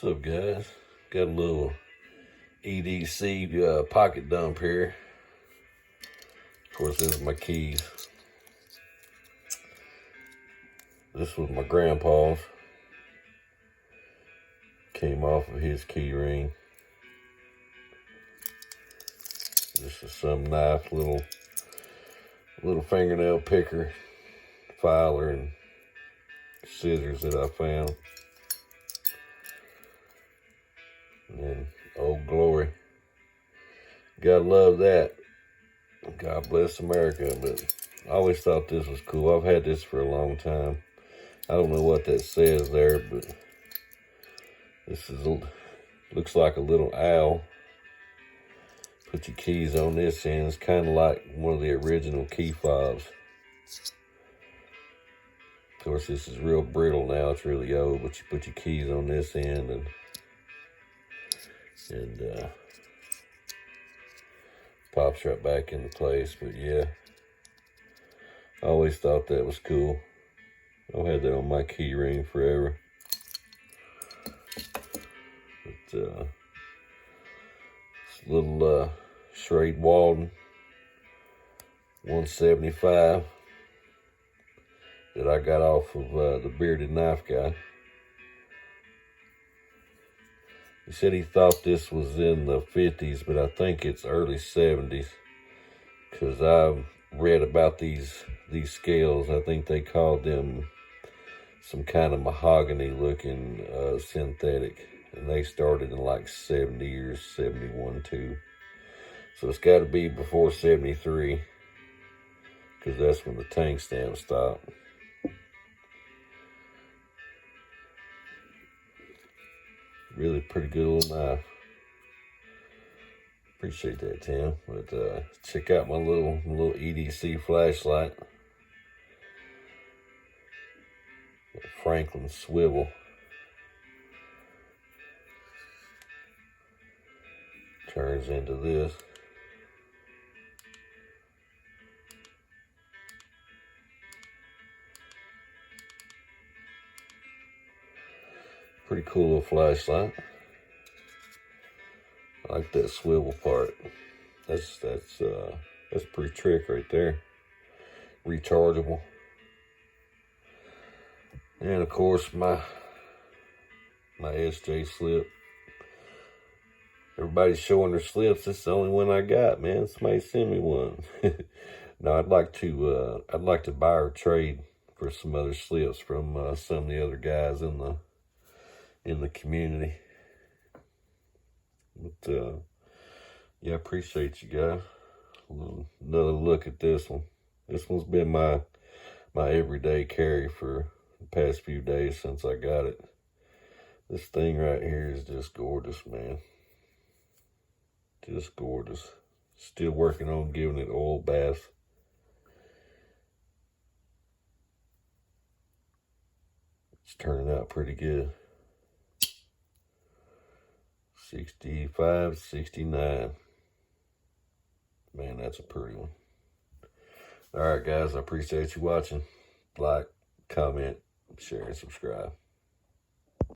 What's up, guys? Got a little EDC pocket dump here. Of course, this is my keys. This was my grandpa's. Came off of his key ring. This is some nice little fingernail picker, filer, and scissors that I found. And then Old Glory. Gotta love that. God bless America. But I always thought this was cool. I've had this for a long time. I don't know what that says there, but this looks like a little owl. Put your keys on this end. It's kind of like one of the original key fobs. Of course, this is real brittle now. It's really old, but you put your keys on this end and pops right back into place. But yeah, I always thought that was cool. I've had that on my key ring forever. But it's a little Schrade Walden 175 that I got off of the Bearded Knife guy. He said he thought this was in the 50s, but I think it's early 70s. Because I've read about these scales. I think they called them some kind of mahogany looking synthetic. And they started in like 70 or 71 too. So it's got to be before 73. Because that's when the tank stamp stopped. Really pretty good little knife. Appreciate that, Tim. But check out my little EDC flashlight. Franklin swivel. Turns into this. Pretty cool little flashlight. I like that swivel part. That's a pretty trick right there. Rechargeable. And of course my SJ slip. Everybody's showing their slips. This is the only one I got, man. Somebody send me one. No, I'd like to buy or trade for some other slips from some of the other guys in the community. But yeah, I appreciate you guys. Another look at this one. This one's been my everyday carry for the past few days since I got it. This thing right here is just gorgeous, man. Just gorgeous. Still working on giving it oil baths. It's turning out pretty good. 65, 69. Man, that's a pretty one. All right, guys, I appreciate you watching. Like, comment, share, and subscribe.